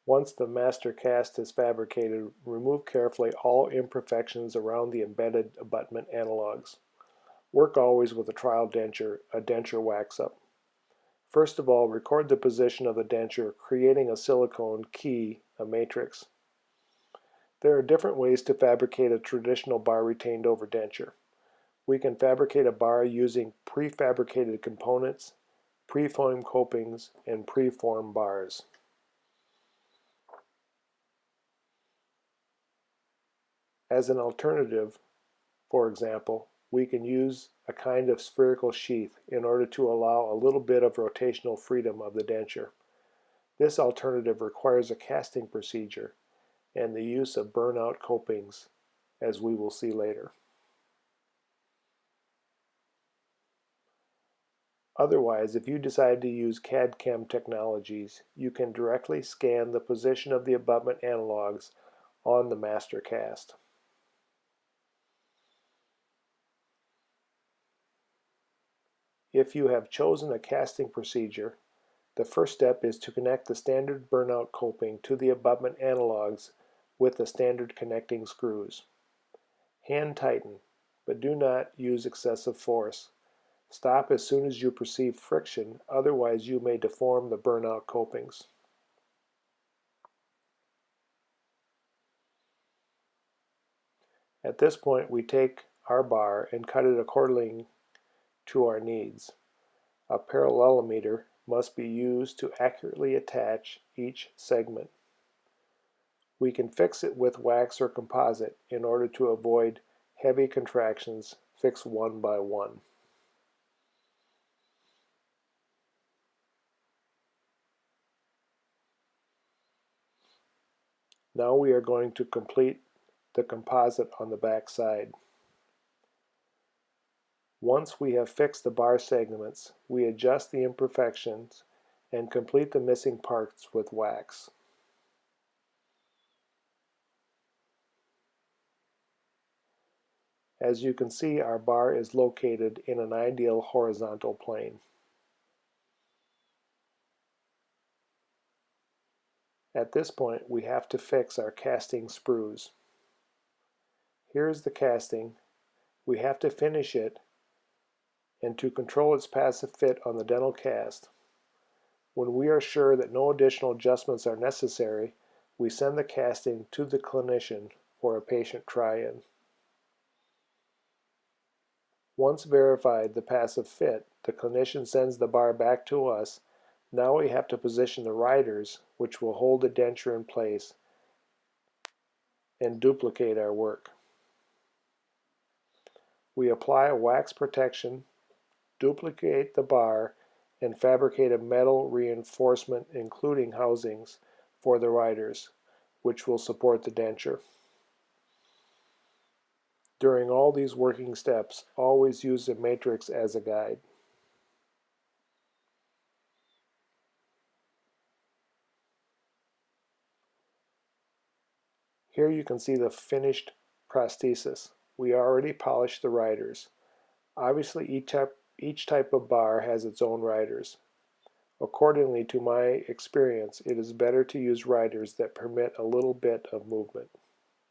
Once the master cast is fabricated, remove carefully all imperfections around the embedded abutment analogs. Work always with a trial denture, a denture wax-up. First of all, record the position of the denture, creating a silicone key, a matrix. There are different ways to fabricate a traditional bar retained over denture. We can fabricate a bar using prefabricated components, preformed copings, and preformed bars. As an alternative, for example, we can use a kind of spherical sheath in order to allow a little bit of rotational freedom of the denture. This alternative requires a casting procedure and the use of burnout copings, as we will see later. Otherwise, if you decide to use CAD/CAM technologies, you can directly scan the position of the abutment analogs on the master cast. If you have chosen a casting procedure, the first step is to connect the standard burnout coping to the abutment analogs with the standard connecting screws. Hand tighten, but do not use excessive force. Stop as soon as you perceive friction, otherwise you may deform the burnout copings. At this point, we take our bar and cut it according to our needs. A parallelometer must be used to accurately attach each segment. We can fix it with wax or composite in order to avoid heavy contractions. Fix one by one. Now we are going to complete the composite on the back side. Once we have fixed the bar segments, we adjust the imperfections and complete the missing parts with wax. As you can see, our bar is located in an ideal horizontal plane. At this point, we have to fix our casting sprues. Here is the casting. We have to finish it, and to control its passive fit on the dental cast. When we are sure that no additional adjustments are necessary, we send the casting to the clinician for a patient try-in. Once verified the passive fit, the clinician sends the bar back to us. Now we have to position the riders, which will hold the denture in place and duplicate our work. We apply a wax protection, duplicate the bar, and fabricate a metal reinforcement including housings for the riders, which will support the denture. During all these working steps, always use a matrix as a guide. Here you can see the finished prosthesis. We already polished the riders. Obviously, each type of bar has its own riders. Accordingly to my experience, it is better to use riders that permit a little bit of movement.